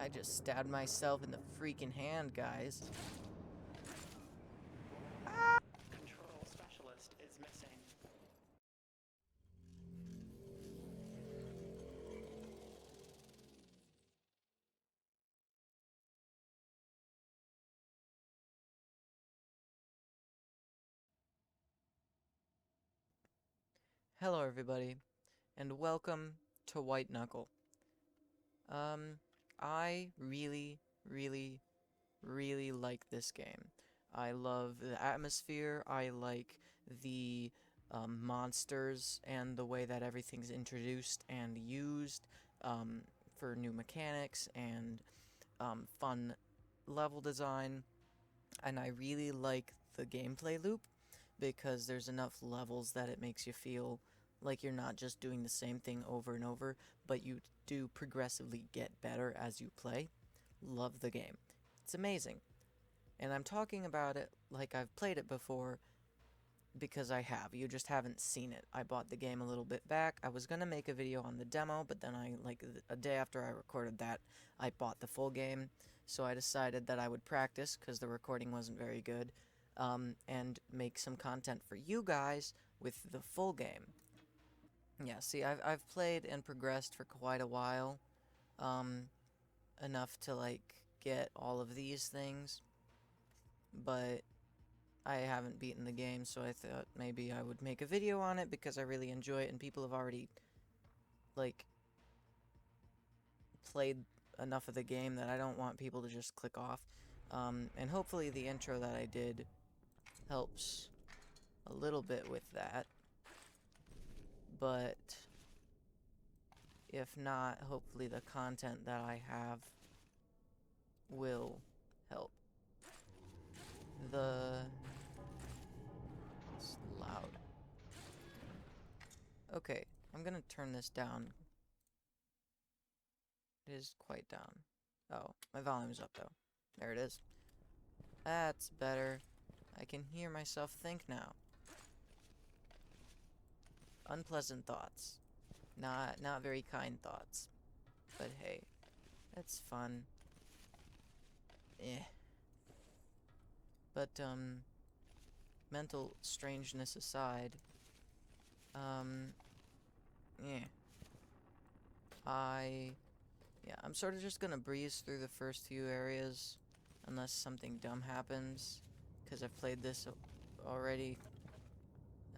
I just stabbed myself in the freaking hand, guys. Control specialist is missing. Hello, everybody, and welcome to White Knuckle. I really, really, really like this game. I love the atmosphere, I like the monsters and the way that everything's introduced and used um, for new mechanics and fun level design. And I really like the gameplay loop because there's enough levels that it makes you feel like you're not just doing the same thing over and over, but you do progressively get better as you play. Love the game. It's amazing. And I'm talking about it like I've played it before because I have. You just haven't seen it. I bought the game a little bit back. I was going to make a video on the demo, but then a day after I recorded that, I bought the full game. So I decided that I would practice because the recording wasn't very good, and make some content for you guys with the full game. Yeah, see, I've played and progressed for quite a while, um, enough to like get all of these things, but I haven't beaten the game, so I thought maybe I would make a video on it because I really enjoy it and people have already like played enough of the game that I don't want people to just click off. And hopefully the intro that I did helps a little bit with that. But if not, hopefully the content that I have will help. It's loud. Okay, I'm gonna turn this down. It is quite down. Oh, my volume's up though. There it is. That's better. I can hear myself think now. Unpleasant thoughts. Not very kind thoughts. But hey, it's fun. Eh. But, mental strangeness aside, yeah. I'm sort of just gonna breeze through the first few areas, unless something dumb happens, because I've played this already,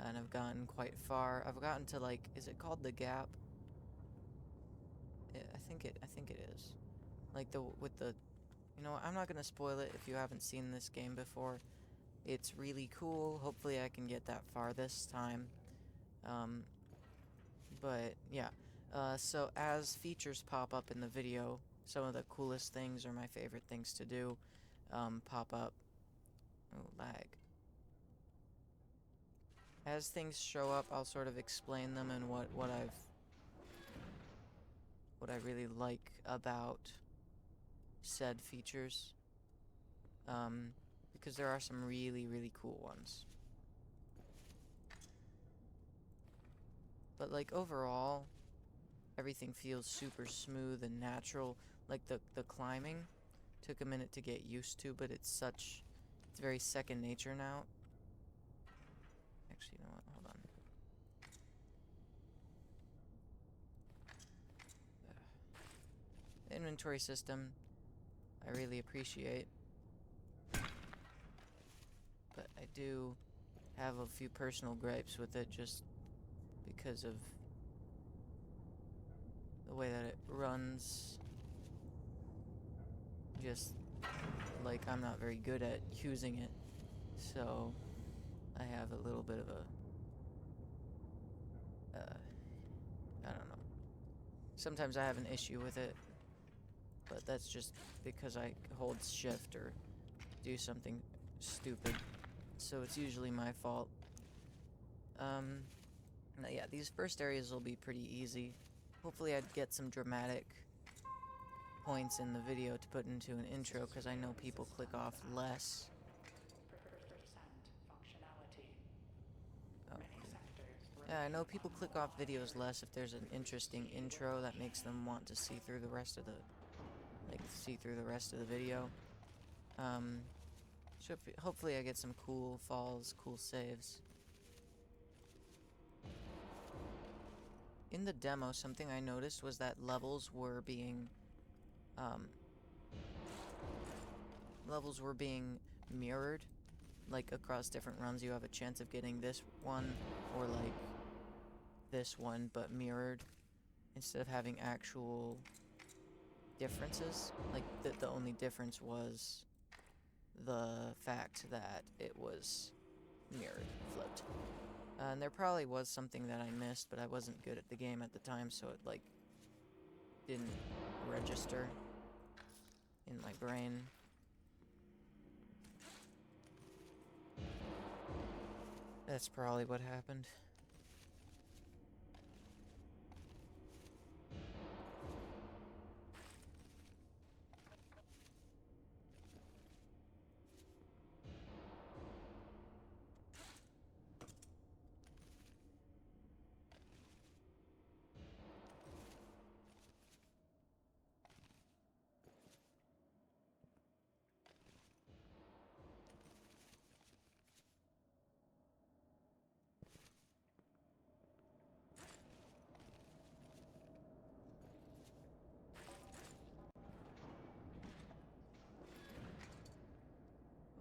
and I've gotten quite far. I've gotten to, like, is it called the Gap? Yeah, I think it is. Like, you know what, I'm not gonna spoil it if you haven't seen this game before. It's really cool. Hopefully I can get that far this time. Um, but yeah. So as features pop up in the video, some of the coolest things or my favorite things to do pop up. Oh, lag. As things show up, I'll sort of explain them and what I really like about said features. Because there are some really, really cool ones. But like overall, everything feels super smooth and natural. Like the climbing took a minute to get used to, but it's very second nature now. Actually, you know what? Hold on. The inventory system, I really appreciate. But I do have a few personal gripes with it just because of the way that it runs. Just like I'm not very good at using it, so I have a little bit of I don't know. Sometimes I have an issue with it, but that's just because I hold shift or do something stupid, so it's usually my fault. Yeah, these first areas will be pretty easy. Hopefully I'd get some dramatic points in the video to put into an intro, because I know people click off less. Oh, cool. Yeah, I know people click off videos less if there's an interesting intro that makes them want to see through the rest of the like, see through the rest of the video. Hopefully I get some cool falls, cool saves. In the demo, something I noticed was that levels were being mirrored. Like, across different runs, you have a chance of getting this one, or like this one, but mirrored, instead of having actual differences. Like, the only difference was the fact that it was mirrored, flipped. And there probably was something that I missed, but I wasn't good at the game at the time, so it, like, didn't register in my brain. That's probably what happened.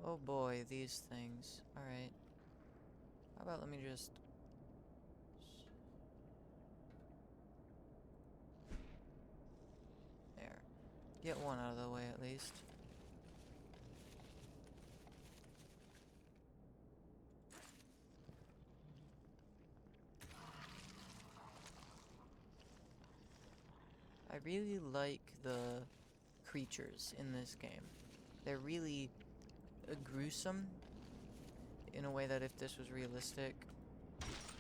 Oh boy, these things. Alright. How about let me just... There. Get one out of the way at least. I really like the creatures in this game. They're really gruesome in a way that if this was realistic,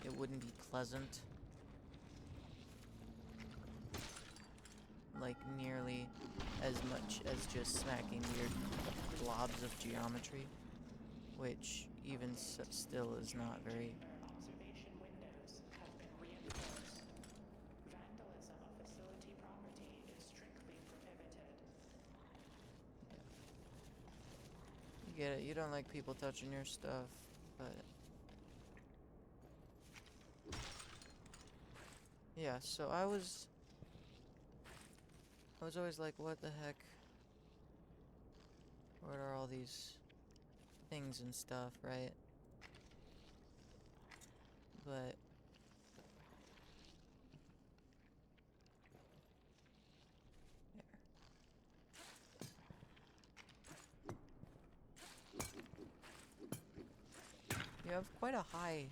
it wouldn't be pleasant. Like, nearly as much as just smacking weird blobs of geometry, which even still is not very... Observation windows have been reinforced. Vandalism of facility property is strictly prohibited. You get it, you don't like people touching your stuff, but... Yeah, so I was always like, what the heck? What are all these things and stuff, right? But... You have quite a high,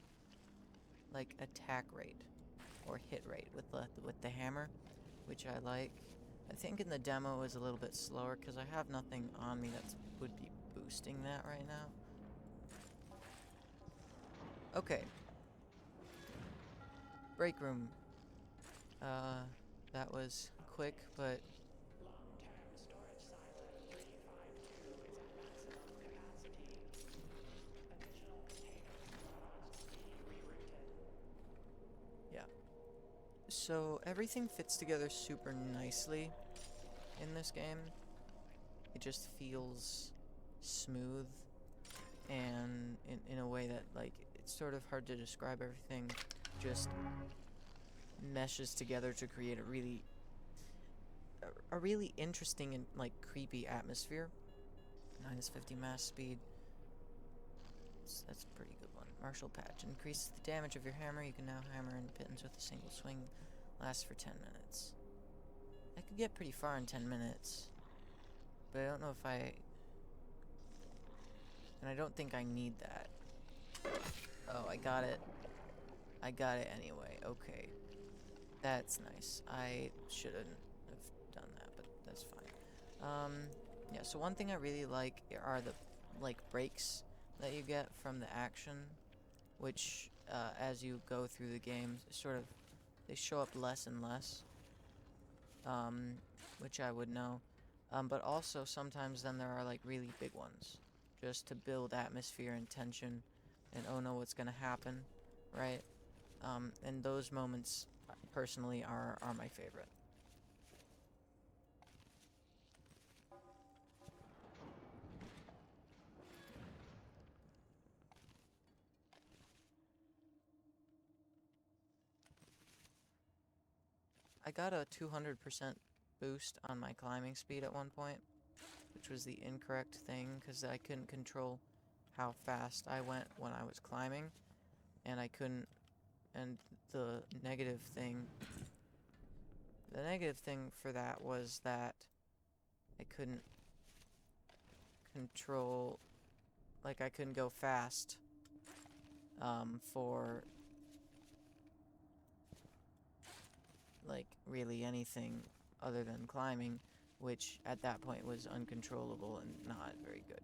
like, attack rate, or hit rate with the hammer, which I like. I think in the demo it was a little bit slower, because I have nothing on me that would be boosting that right now. Okay. Break room. That was quick, but... Long-term storage silo 352 is at maximum capacity. Additional containers must be rerouted. Yeah. So, everything fits together super nicely in this game. It just feels smooth, and in a way that, like, it's sort of hard to describe. Everything just meshes together to create a really interesting and, like, creepy atmosphere. -50 mass speed. That's a pretty good one. Martial patch. Increases the damage of your hammer. You can now hammer in pittance with a single swing. Lasts for 10 minutes. I could get pretty far in 10 minutes. But I don't know if I... And I don't think I need that. Oh, I got it. I got it anyway. Okay. That's nice. I shouldn't have done that, but that's fine. Yeah, so one thing I really like are the, like, breaks that you get from the action, which, as you go through the game, sort of, they show up less and less, which I would know. But also sometimes then there are, like, really big ones, just to build atmosphere and tension, and oh no, what's gonna happen, right? And those moments, personally, are my favorite. I got a 200% boost on my climbing speed at one point, which was the incorrect thing because I couldn't control how fast I went when I was climbing, and I couldn't, and the negative thing for that was that I couldn't control, like I couldn't go fast for like really anything other than climbing, which at that point was uncontrollable and not very good.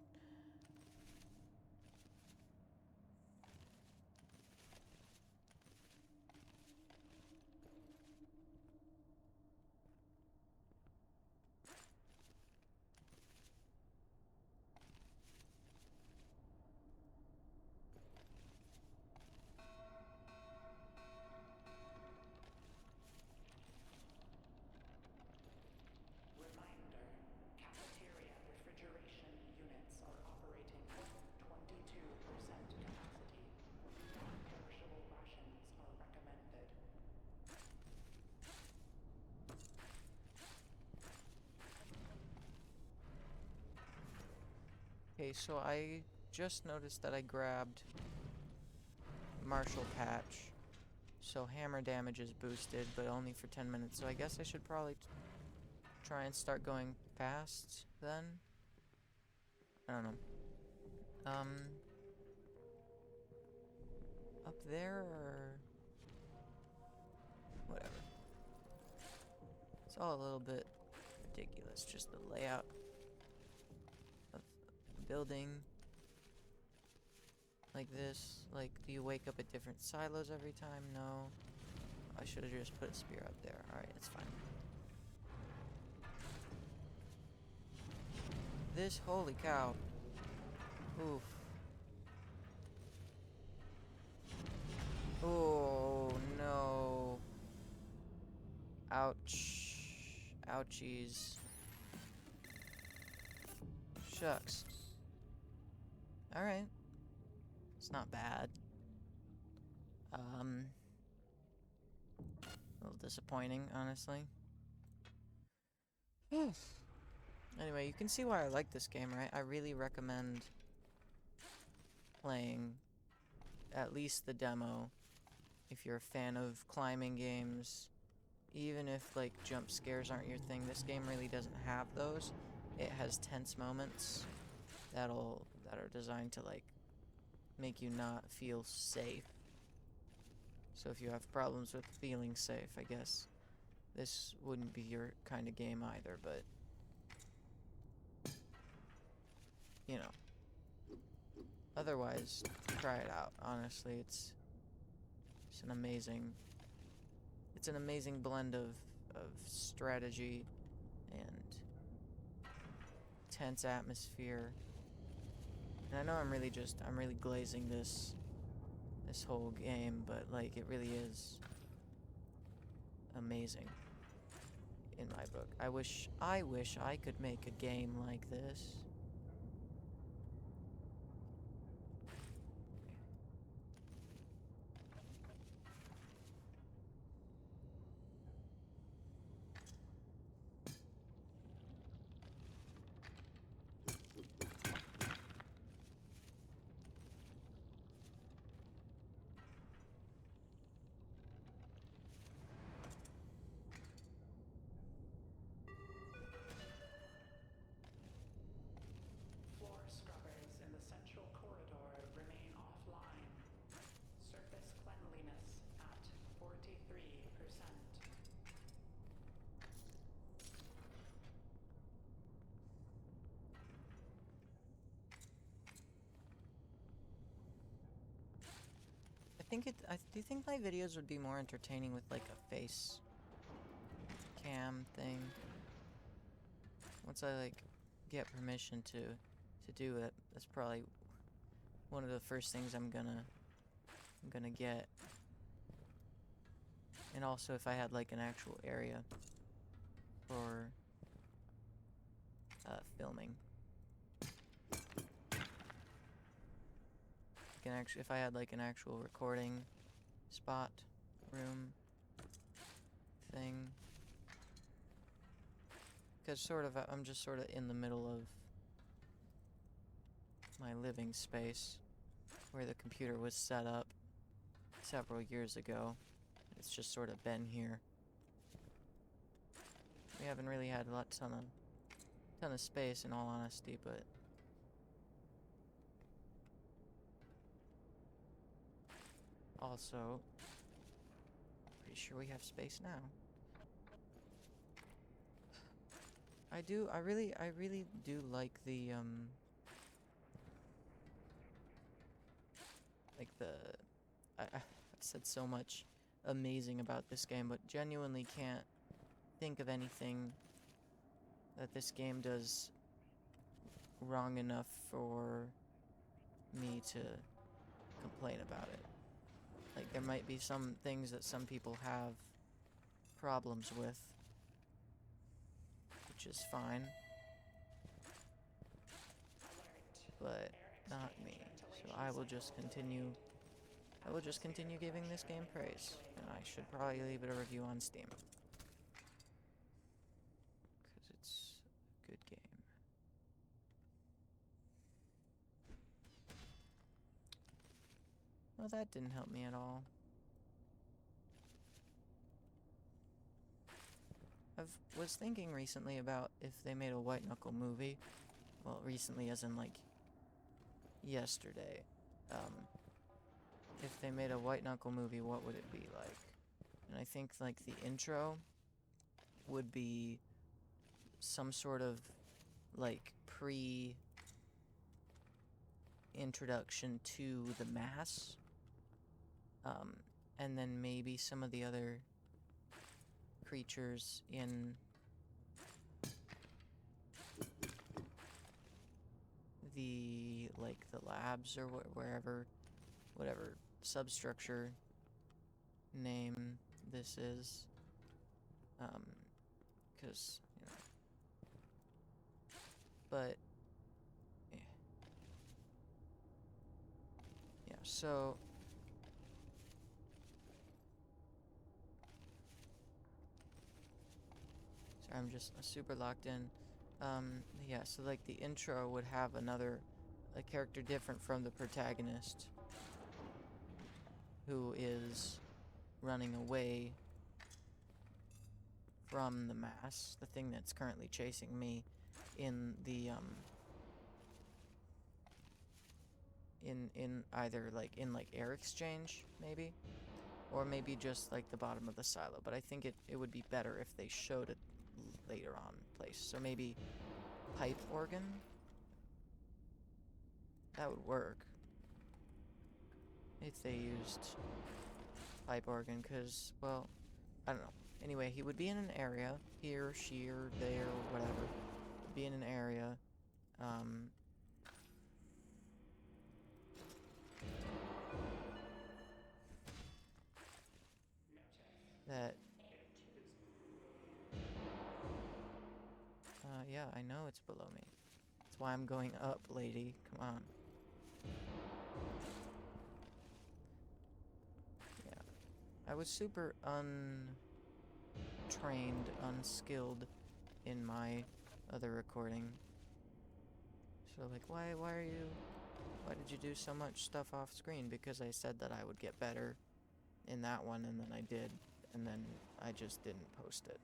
Reminder, cafeteria refrigeration units are operating at 22% capacity. Non-perishable rations are recommended. Okay, so I just noticed that I grabbed Martial Patch, so hammer damage is boosted, but only for 10 minutes, so I guess I should probably try and start going fast then? I don't know. Up there or whatever. It's all a little bit ridiculous, just the layout of the building. Like this. Like, do you wake up at different silos every time? No. I should have just put a spear up there. Alright, it's fine. This, holy cow. Oof. Oh, no. Ouch. Ouchies. Shucks. Alright. It's not bad. A little disappointing, honestly. Anyway, you can see why I like this game, right? I really recommend playing at least the demo if you're a fan of climbing games. Even if, like, jump scares aren't your thing, this game really doesn't have those. It has tense moments that are designed to, like, make you not feel safe. So if you have problems with feeling safe, I guess this wouldn't be your kind of game either, but you know. Otherwise, try it out. Honestly, it's an amazing blend of strategy and tense atmosphere. And I know I'm really glazing this whole game, but like it really is amazing in my book. I wish I could make a game like this. Floor scrubbers in the central corridor remain offline. Surface cleanliness at 43%. Do you think my videos would be more entertaining with like a face cam thing? Once I like get permission to do it, that's probably one of the first things I'm gonna get. And also if I had like an actual area for filming. If I had like an actual recording spot, room, thing, because I'm just sort of in the middle of my living space where the computer was set up several years ago. It's just sort of been here. We haven't really had a ton of space, in all honesty, but also pretty sure we have space now. I really do like the I've said so much amazing about this game, but genuinely can't think of anything that this game does wrong enough for me to complain about it. Like, there might be some things that some people have problems with, which is fine, but not me. So I will just continue giving this game praise, and I should probably leave it a review on Steam, because it's a good game. Well, that didn't help me at all. I was thinking recently about if they made a White Knuckle movie. Well, recently as in, like, yesterday. If they made a White Knuckle movie, what would it be like? And I think, like, the intro would be some sort of, like, pre-introduction to the mass. And then maybe some of the other creatures in the, like, the labs or wherever, whatever substructure name this is. 'Cause, you know. But, yeah, so I'm just super locked in. Yeah, so like the intro would have a character different from the protagonist, who is running away from the mass, the thing that's currently chasing me in the, in either, like, in, like, air exchange, maybe? Or maybe just, like, the bottom of the silo, but I think it would be better if they showed it later on place. So maybe pipe organ? That would work if they used pipe organ, because, well, I don't know. Anyway, he would be in an area, here, she, or there, or whatever. Be in an area, that, yeah, I know it's below me. That's why I'm going up, lady. Come on. Yeah. I was super untrained, unskilled in my other recording. So, like, why did you do so much stuff off screen? Because I said that I would get better in that one, and then I did, and then I just didn't post it.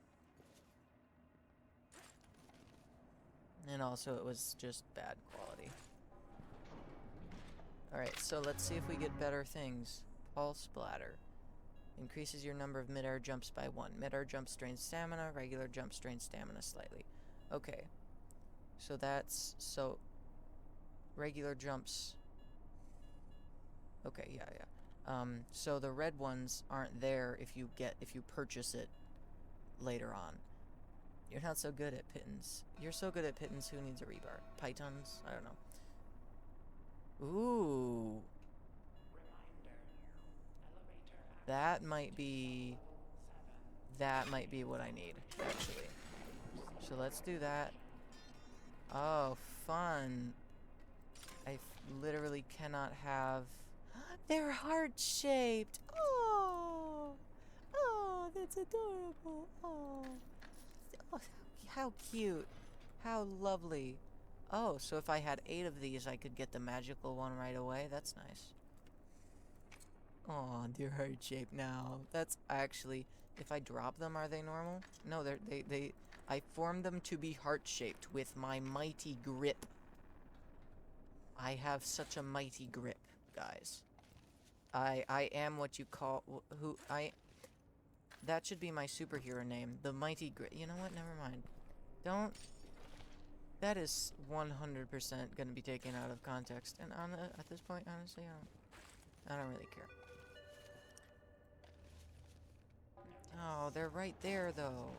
And also, it was just bad quality. Alright, so let's see if we get better things. Pulse Bladder. Increases your number of mid-air jumps by 1. Mid-air jump strains stamina, regular jump strains stamina slightly. Okay. So regular jumps. Okay, yeah. So the red ones aren't there if you purchase it later on. You're not so good at pittance. You're so good at pittance, who needs a rebar? Pythons? I don't know. Ooh. That might be what I need, actually. So let's do that. Oh, fun. I literally cannot have... They're heart-shaped! Oh! Oh, that's adorable! Oh, how cute. How lovely. Oh, so if I had 8 of these, I could get the magical one right away. That's nice. Oh, they're heart-shaped now. That's actually... If I drop them, are they normal? No, I formed them to be heart-shaped with my mighty grip. I have such a mighty grip, guys. I am what you call... That should be my superhero name. The mighty grip. You know what? Never mind. Don't... That is 100% gonna be taken out of context. And at this point, honestly, I don't really care. Oh, they're right there, though.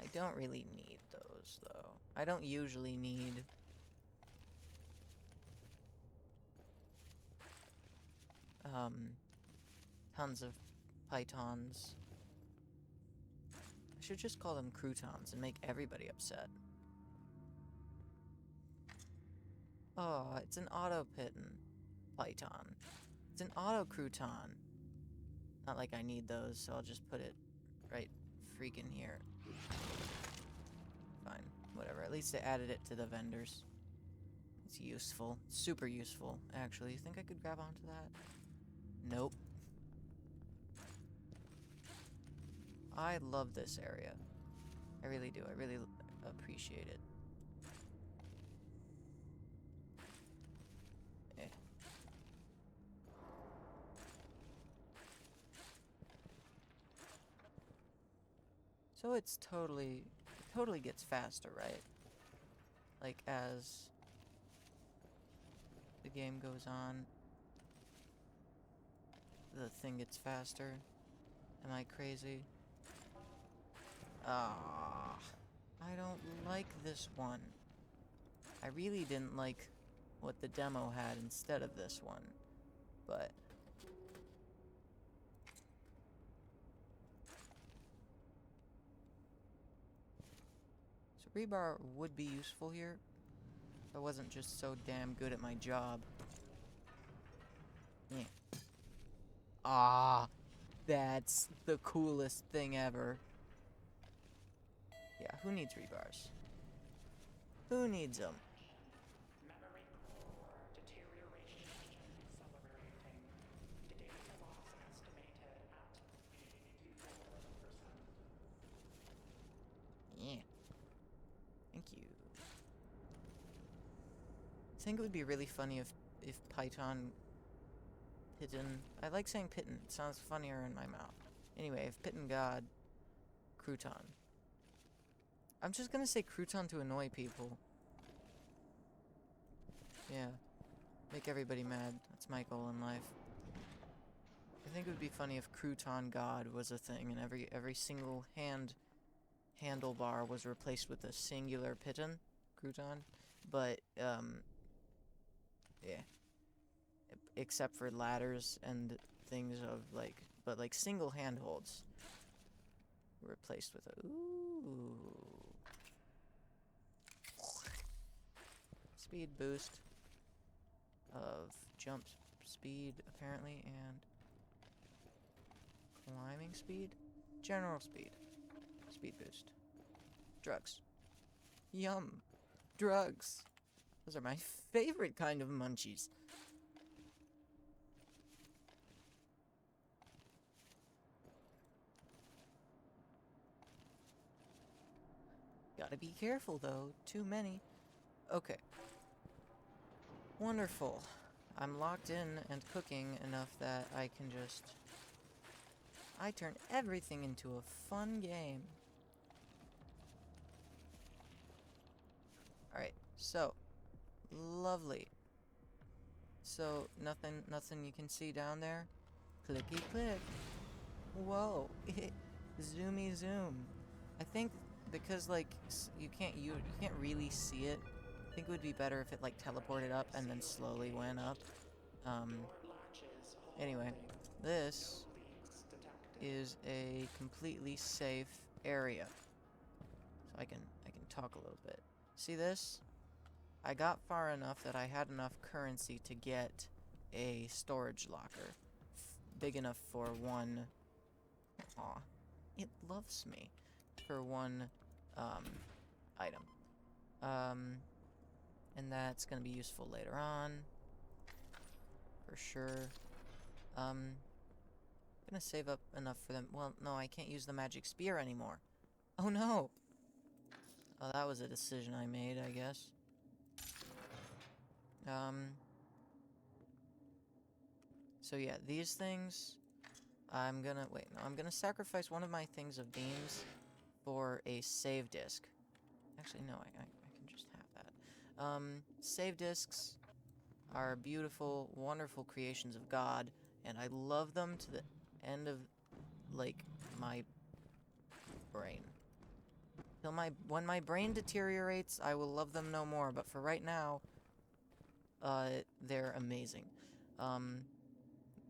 I don't really need those, though. I don't usually need... tons of pythons. I should just call them croutons and make everybody upset. Oh, it's an auto python. It's an auto crouton. Not like I need those, so I'll just put it right freaking here. Fine, whatever. At least they added it to the vendors. It's useful. Super useful, actually. You think I could grab onto that? Nope. I love this area. I really do. I really appreciate it. Eh. So it totally gets faster, right? Like, as the game goes on, the thing gets faster. Am I crazy? Ah, I don't like this one. I really didn't like what the demo had instead of this one, but... So rebar would be useful here if I wasn't just so damn good at my job. Yeah. Ah, that's the coolest thing ever. Yeah, who needs rebars? Who needs them? Memory core deterioration accelerating. Data loss estimated at 84%. Yeah. Thank you. I think it would be really funny if Python Pitten... I like saying Pitten. It sounds funnier in my mouth. Anyway, if Pitten God... Crouton. I'm just gonna say crouton to annoy people. Yeah. Make everybody mad. That's my goal in life. I think it would be funny if crouton God was a thing and every single handlebar was replaced with a singular Pitten crouton. But, yeah. Except for ladders and things of, like... But, like, single handholds replaced with a... Ooh. Speed boost of jump speed, apparently, and climbing speed? General speed. Speed boost. Drugs. Yum. Drugs. Those are my favorite kind of munchies. Gotta be careful, though. Too many. Okay. Wonderful. I'm locked in and cooking enough that I can just... I turn everything into a fun game. Alright, so... Lovely. So, nothing you can see down there? Clicky click. Whoa. Zoomy zoom. I think because, like, you can't really see it. I think it would be better if it, like, teleported up and then slowly went up. Anyway, this is a completely safe area. So I can talk a little bit. See this? I got far enough that I had enough currency to get a storage locker. big enough for one... Aw. It loves me. For one, item. And that's gonna be useful later on. For sure. Gonna save up enough for them. Well, no, I can't use the magic spear anymore. Oh no! Oh, that was a decision I made, I guess. So yeah, these things... I'm gonna sacrifice one of my things of beams for a save disk. Actually, no, I can just have that. Save disks are beautiful, wonderful creations of God, and I love them to the end of, like, my brain. When my brain deteriorates, I will love them no more, but for right now, they're amazing.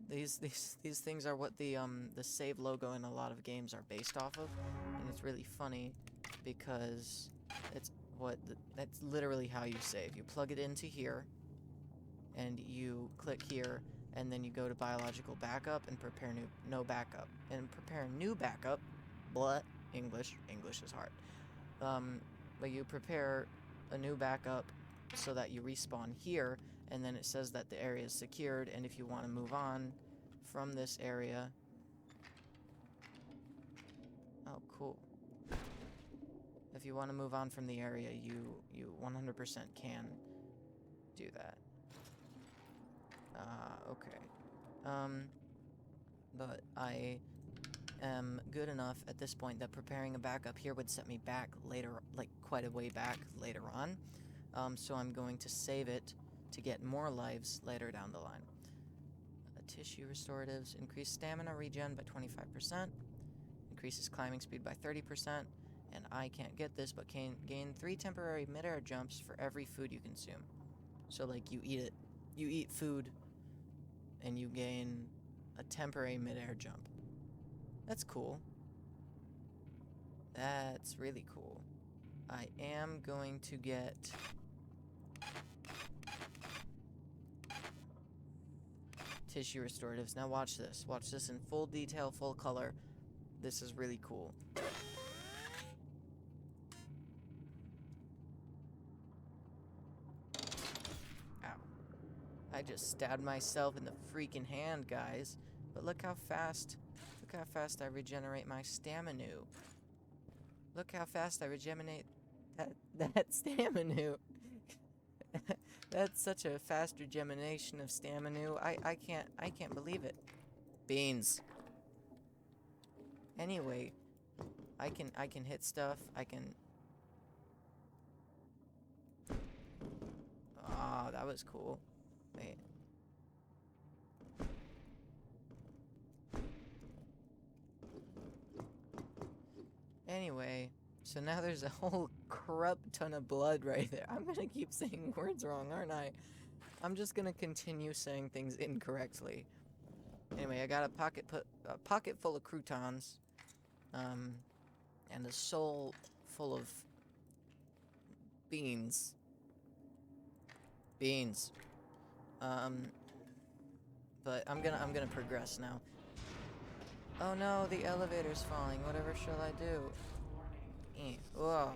These things are what the save logo in a lot of games are based off of, and it's really funny because that's literally how you save. You plug it into here, and you click here, and then you go to biological backup and prepare no backup, and prepare new backup. Blah, English is hard. But you prepare a new backup so that you respawn here. And then it says that the area is secured, and if you want to move on from this area... Oh, cool. If you want to move on from the area, you 100% can do that. Okay. But I am good enough at this point that preparing a backup here would set me back later, like quite a way back later on. So I'm going to save it to get more lives later down the line. Tissue restoratives increase stamina regen by 25%, increases climbing speed by 30%, and I can't get this, but can gain 3 temporary midair jumps for every food you consume. So like you eat food, and you gain a temporary midair jump. That's cool. That's really cool. I am going to get... tissue restoratives. Now watch this. Watch this in full detail, full color. This is really cool. Ow. I just stabbed myself in the freaking hand, guys. But look how fast I regenerate my stamina. Look how fast I regenerate that stamina. That's such a fast regeneration of stamina. I can't believe it. Beans. Anyway, I can hit stuff. I can... Ah, that was cool. Wait. Anyway, so now there's a whole corrupt ton of blood right there. I'm gonna keep saying words wrong, aren't I? I'm just gonna continue saying things incorrectly. Anyway, I got a pocket full of croutons, and a soul full of beans. But I'm gonna progress now. Oh no, the elevator's falling. Whatever shall I do? Whoa.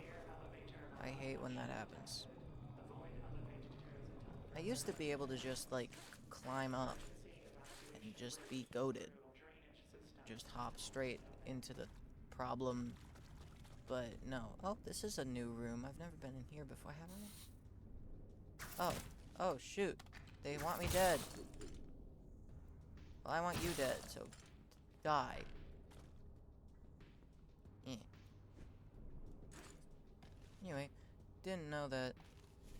I hate when that happens. I used to be able to just, like, climb up and just be goated. Just hop straight into the problem. But no. Oh, this is a new room. I've never been in here before, have I? Oh, shoot. They want me dead. Well, I want you dead, so die. Anyway, didn't know that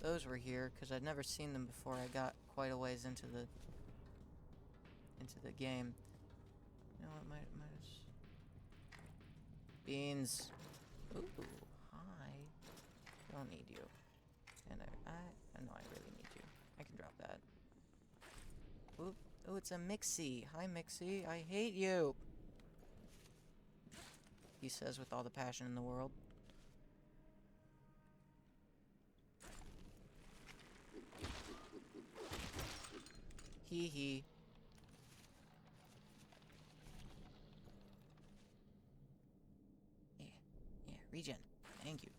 those were here, because I'd never seen them before I got quite a ways into the game. You know what, might as... Beans. Ooh, hi. Don't need you. And I know I really need you. I can drop that. Ooh, it's a Mixie. Hi, Mixie. I hate you. He says with all the passion in the world. Hee hee. Regen. Thank you.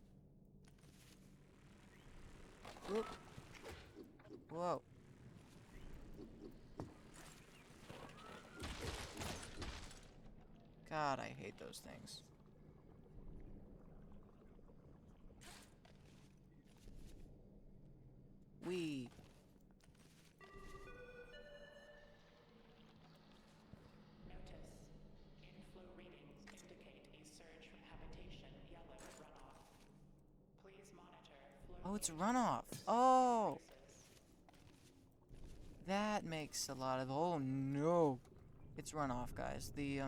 Whoop. Whoa. God, I hate those things. Wee. Notice. Inflow readings indicate a surge from habitation yellow runoff. Please monitor flow. Oh, it's runoff. Oh, Increases. that makes a lot of. Oh no, it's runoff, guys. The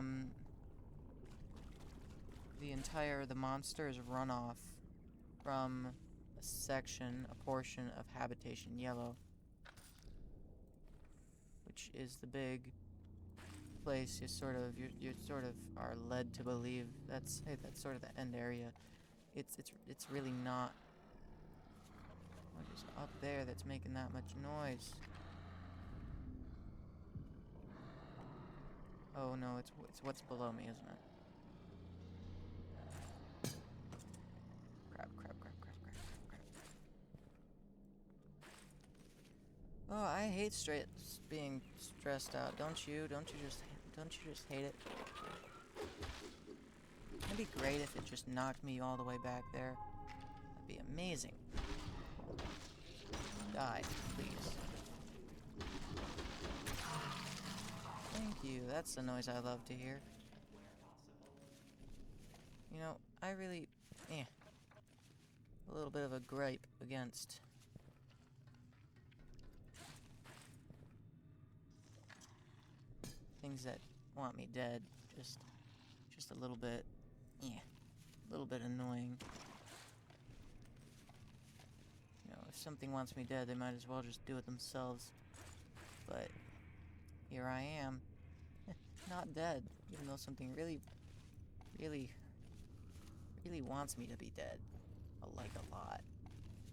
monster is runoff from a section, a portion of habitation yellow, which is the big place you sort of are led to believe that's sort of the end area. It's really not. What is up there that's making that much noise? Oh no, it's what's below me, isn't it? Crap. Oh, I hate being stressed out. Don't you just hate it? It'd be great if it just knocked me all the way back there. That'd be amazing. Die, please. Thank you. That's the noise I love to hear. You know, I really, a little bit of a gripe against things that want me dead. Just a little bit, a little bit annoying. You know, if something wants me dead, they might as well just do it themselves. But here I am, not dead, even though something really wants me to be dead. Like a lot.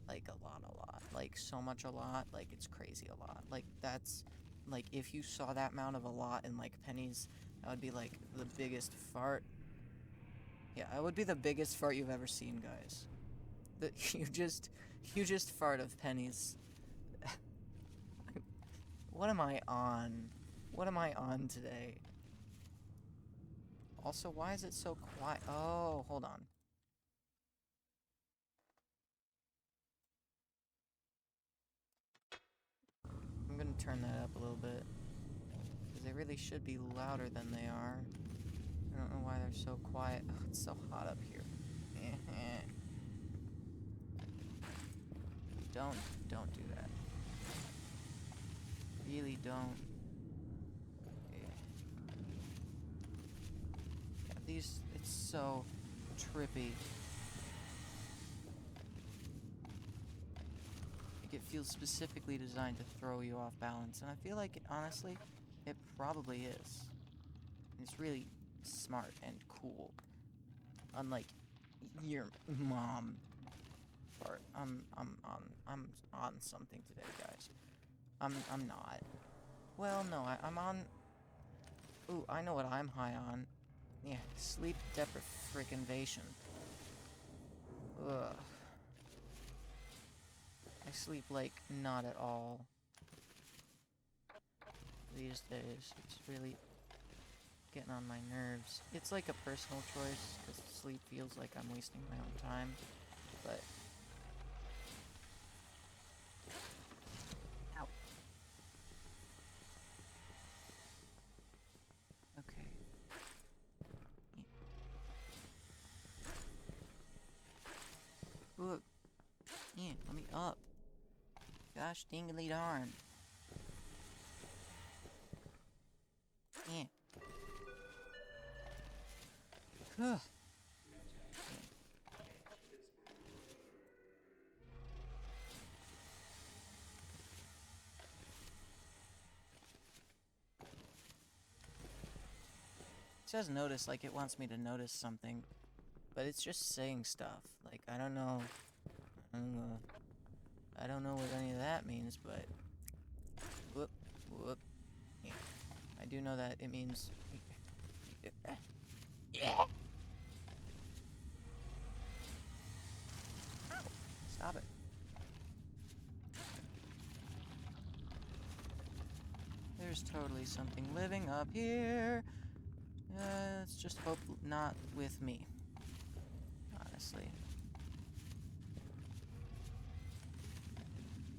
Like a lot. Like so much a lot, like it's crazy a lot. Like that's, like if you saw that amount of a lot in like pennies, that would be like the biggest fart. Yeah, it would be the biggest fart you've ever seen, guys. You just fart of pennies. What am I on? What am I on today? Also, why is it so quiet? Oh, hold on. I'm gonna turn that up a little bit, because they really should be louder than they are. I don't know why they're so quiet. Oh, it's so hot up here. Don't do that. Really don't. Yeah, it's so trippy. Like, it feels specifically designed to throw you off balance, and I feel like, honestly, it probably is. It's really smart and cool. Unlike your mom. Part. I'm on something today, guys. I'm not. Well, no, I'm on. Ooh, I know what I'm high on. Yeah, sleep deprivation. Ugh. I sleep like not at all these days. It's really getting on my nerves. It's like a personal choice, because sleep feels like I'm wasting my own time, but... Ow. Okay. Look. Yeah, let me up. Gosh dingly darn. Yeah. Huh. It says notice like it wants me to notice something, but it's just saying stuff. Like, I don't know what any of that means, but whoop. Yeah. I do know that it means yeah. There's totally something living up here. Let's just hope not with me. Honestly.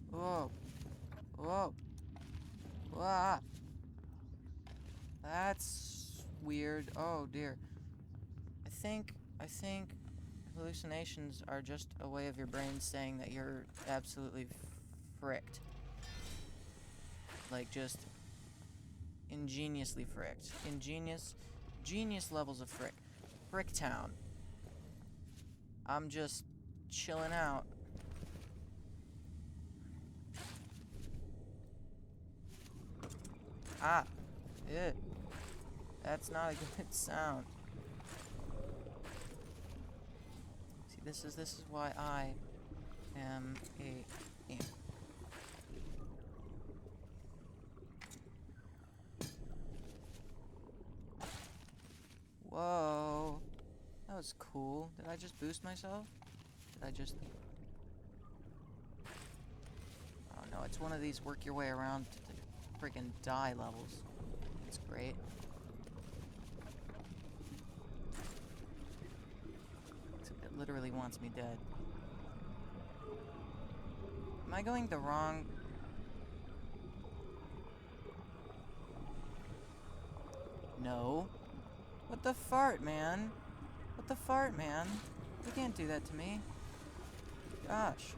Whoa. Whoa. Wah. That's weird. Oh dear. I think hallucinations are just a way of your brain saying that you're absolutely fricked. Like, just ingeniously fricked. Genius levels of frick. Fricktown. I'm just chilling out. Ah. Ew. That's not a good sound. See, this is why I am a imp. Whoa. That was cool. Did I just boost myself? Did I just... Oh no, it's one of these work your way around to the freaking die levels. It's great. It literally wants me dead. Am I going the wrong... No. What the fart, man? What the fart, man? You can't do that to me. Gosh.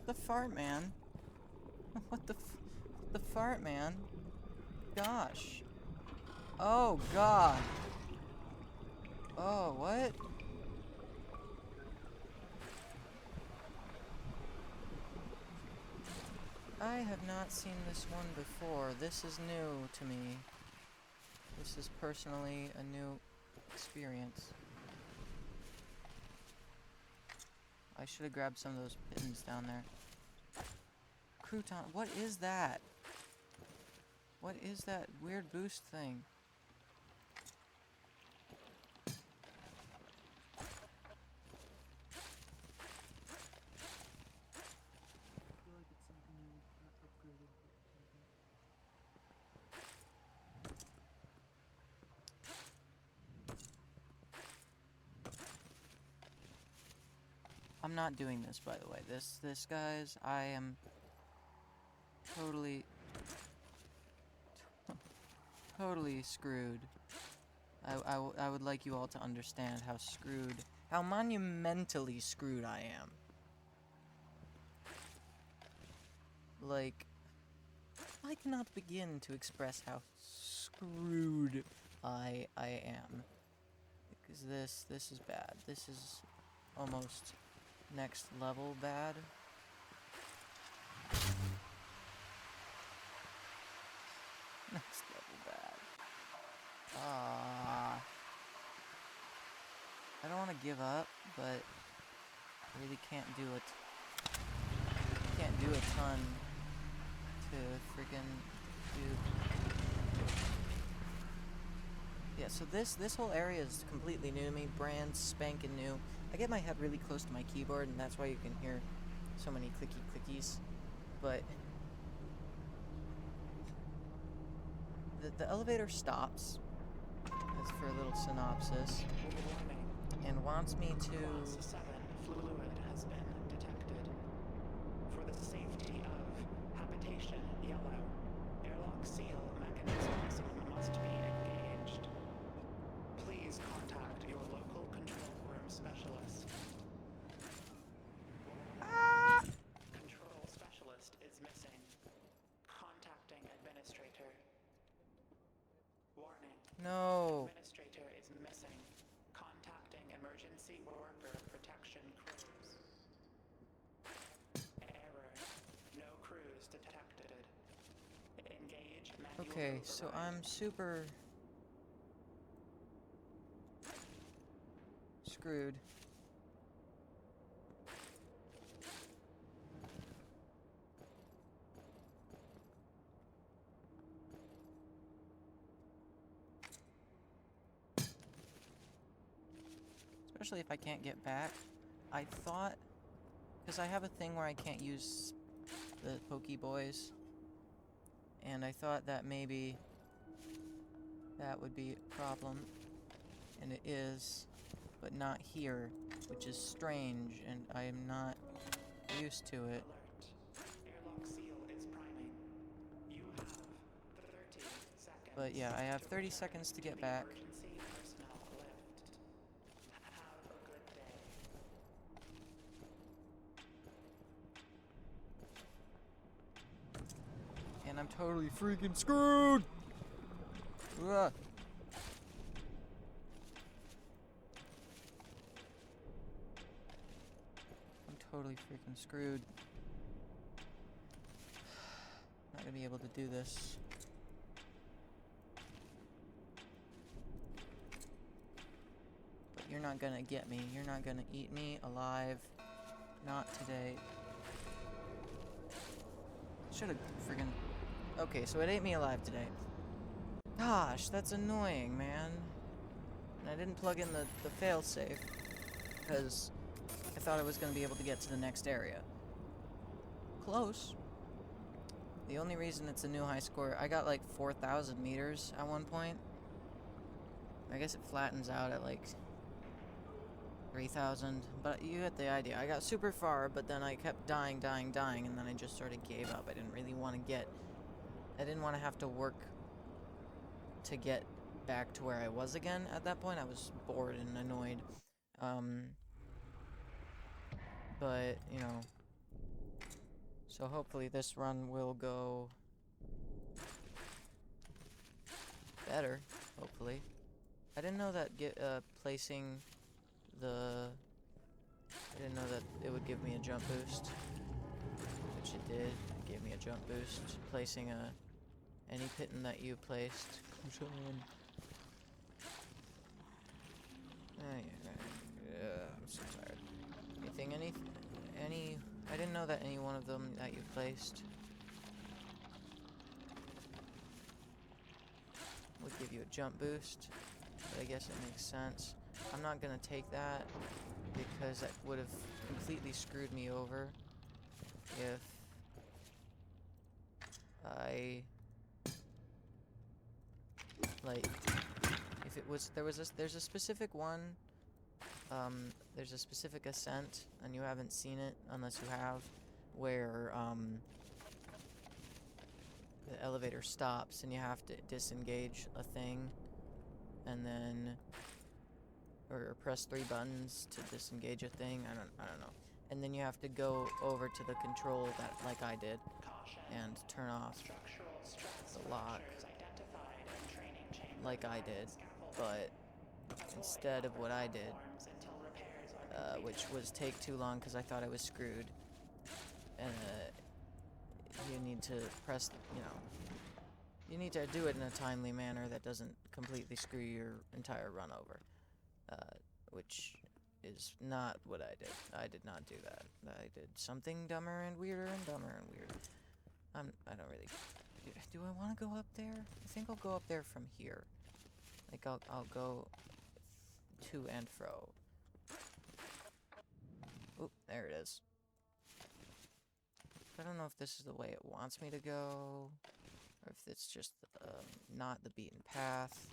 The fart, man. What the fart, man? Gosh. Oh, God. Oh, what? I have not seen this one before. This is new to me. This is personally a new experience. I should have grabbed some of those pittons down there. Crouton, what is that? What is that weird boost thing? I'm not doing this, by the way. This, guys, I am totally screwed. I would like you all to understand how screwed, how monumentally screwed I am. Like, I cannot begin to express how screwed I am. Because this is bad. This is almost next level bad. Next level bad. I don't want to give up, but I really can't do it. Can't do a ton to freaking do. Yeah, so this whole area is completely new to me, brand spanking new. I get my head really close to my keyboard, and that's why you can hear so many clickies. But the elevator stops, as for a little synopsis, and wants me to... Class 7 fluid has been detected. For the safety of habitation yellow, airlock seal mechanisms must be engaged. Please contact your local control room specialist. Control specialist is missing. Contacting administrator. Warning. No. Administrator is missing. Contacting emergency worker protection crews. Error. No crews detected. Engage manual Okay, so override. I'm super screwed. Especially if I can't get back. I thought, because I have a thing where I can't use the Pokeboys and I thought that maybe that would be a problem, and it is, but not here, which is strange, and I am not used to it. Alert. Airlock seal is priming. You have 30 seconds. But yeah, I have to 30 return seconds to get the back. emergency personnel lift. Have a good day. And I'm totally freaking screwed! Ugh. I'm totally freaking screwed. Not gonna be able to do this. But you're not gonna get me. You're not gonna eat me alive. Not today. Should've friggin'... Okay, so it ate me alive today. Gosh, that's annoying, man. And I didn't plug in the failsafe, because I thought I was gonna be able to get to the next area. Close. The only reason it's a new high score, I got like 4,000 meters at one point. I guess it flattens out at like 3,000, but you get the idea. I got super far, but then I kept dying, and then I just sort of gave up. I didn't really want to I didn't want to have to work to get back to where I was again at that point. I was bored and annoyed. But, you know, so hopefully this run will go better, hopefully. I didn't know that placing the... I didn't know that it would give me a jump boost, which it did. It gave me a jump boost. Placing any pitten that you placed. Come on. Yeah, I'm so tired. I didn't know that any one of them that you placed would give you a jump boost, but I guess it makes sense. I'm not gonna take that because that would have completely screwed me over if I if it was there's a specific one. There's a specific ascent, and you haven't seen it unless you have, where the elevator stops and you have to disengage a thing, and then or press 3 buttons to disengage a thing. I don't know. And then you have to go over to the control that like I did and turn off the lock like I did, but instead of what I did, which was take too long because I thought I was screwed, and you need to press, you need to do it in a timely manner that doesn't completely screw your entire run over, which is not what I did. I did not do that. I did something dumber and weirder and dumber and weird. I don't really... Do I want to go up there? I think I'll go up there from here. Like, I'll go to and fro. Oop, there it is. I don't know if this is the way it wants me to go, or if it's just not the beaten path.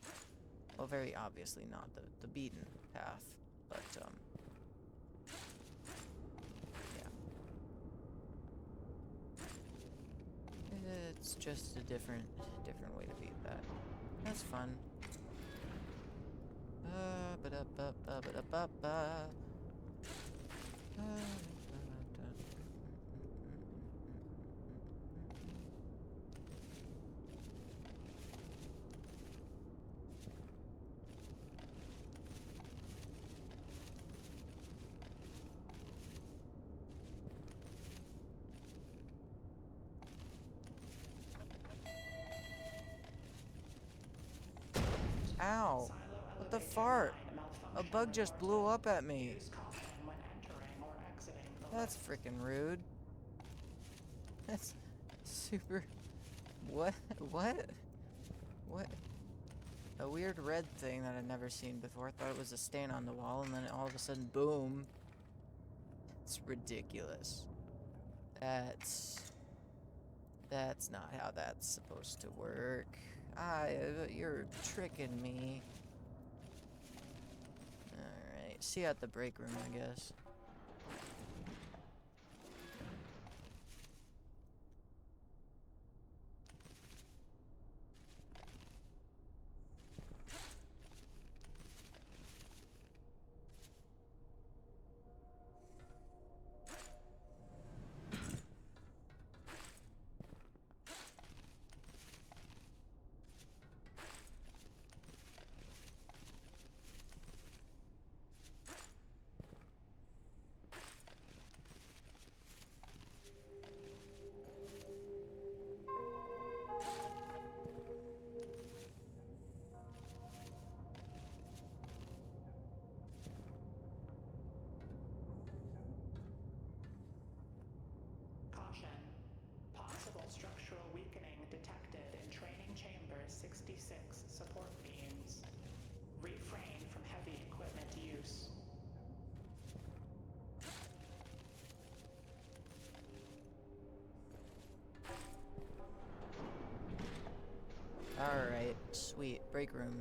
Well, very obviously not the beaten path, but yeah. It's just a different way to beat that. That's fun. Ow! What the fart? A bug just blew up at me. That's freaking rude. That's super... What? What? What? A weird red thing that I've never seen before. I thought it was a stain on the wall, and then all of a sudden, boom. It's ridiculous. That's... That's not how that's supposed to work. You're tricking me. Alright, see you at the break room, I guess. Caution. Possible structural weakening detected in training chamber 66 support beams. Refrain from heavy equipment use. Alright, sweet. Break room.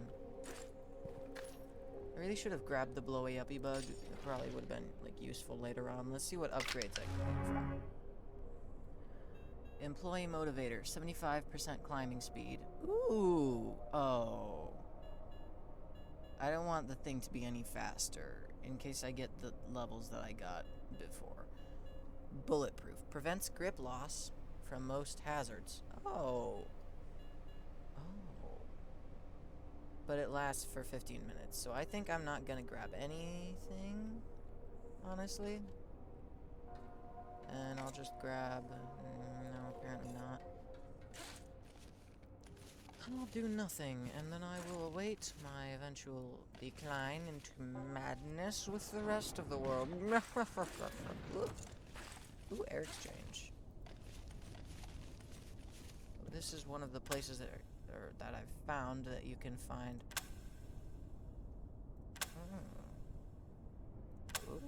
I really should have grabbed the blowy uppy bug. It probably would have been, like, useful later on. Let's see what upgrades I can make from. Employee motivator, 75% climbing speed. Ooh! Oh. I don't want the thing to be any faster, in case I get the levels that I got before. Bulletproof. Prevents grip loss from most hazards. Oh. Oh. But it lasts for 15 minutes, so I think I'm not gonna grab anything, honestly. And I'll just grab... no, apparently not. I'll do nothing, and then I will await my eventual decline into madness with the rest of the world. Ooh, air exchange. This is one of the places that I've found that you can find. Ooh.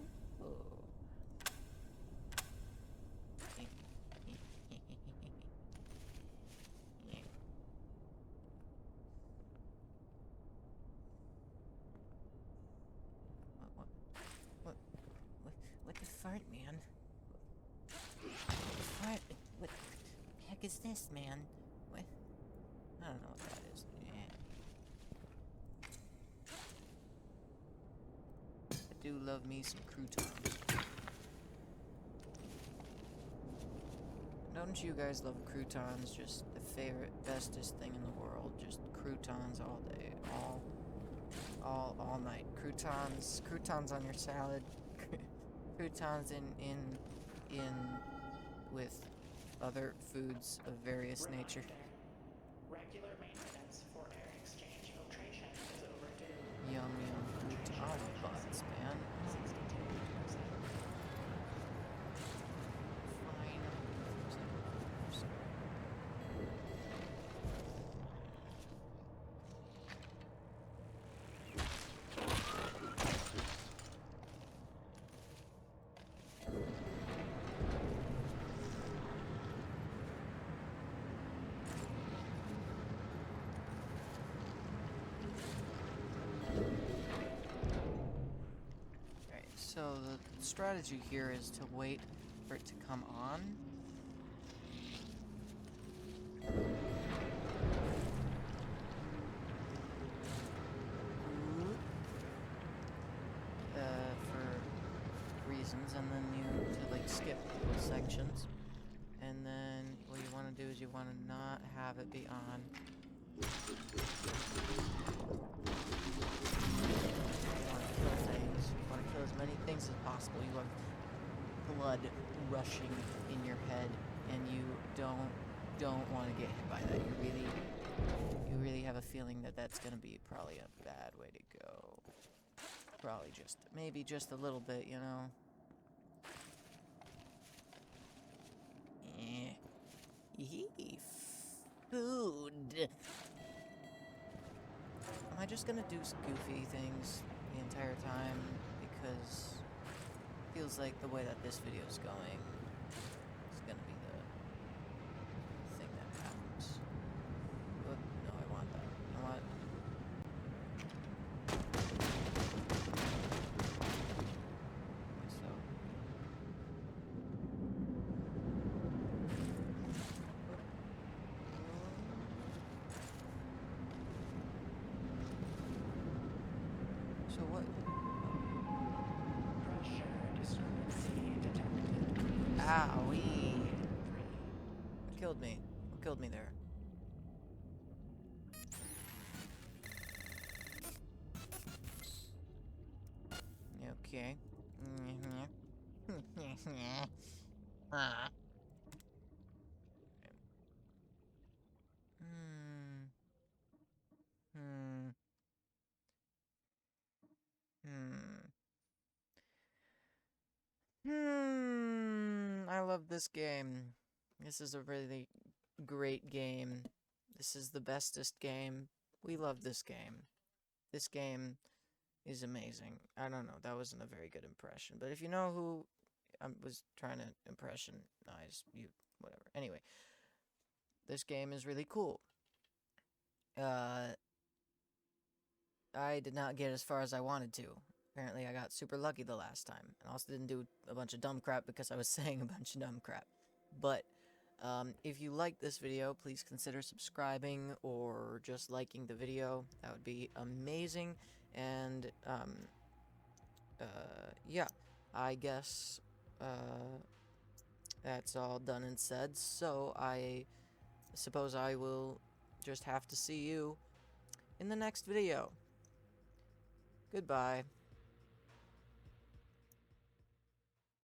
What the fart, man? What the heck is this, man? What? I don't know what that is. I do love me some croutons. Don't you guys love croutons? Just the favorite, bestest thing in the world. Just croutons all day, all night. Croutons on your salad. Croutons in with other foods of various nature. Regular maintenance for air exchange filtration is overdue. Yum crouton buns, man. 62%. Fine. So the strategy here is to wait for it to come on. For reasons, and then you to like skip those sections. And then what you want to do is you want to not have it be on. You want to kill things. You want to kill as many things as possible. You have blood rushing in your head, and you don't want to get hit by that. You really have a feeling that that's gonna be probably a bad way to go. Probably maybe just a little bit, you know. Food. Am I just gonna do goofy things the entire time? Because it feels like the way that this video is going is gonna be So what? Pressure discrepancy detected. Owie! 3. What killed me? What killed me there? Okay. Ah. Hmm. Hmm. Hmm. I love this game. This is a really great game. This is the bestest game. We love this game. This game is amazing. I don't know. That wasn't a very good impression. But if you know who I was trying to impressionize, you, whatever. Anyway, this game is really cool. Uh, I did not get as far as I wanted to. Apparently, I got super lucky the last time. And also didn't do a bunch of dumb crap because I was saying a bunch of dumb crap. But, if you like this video, please consider subscribing or just liking the video. That would be amazing. And, yeah. I guess, that's all done and said. So, I suppose I will just have to see you in the next video. Goodbye.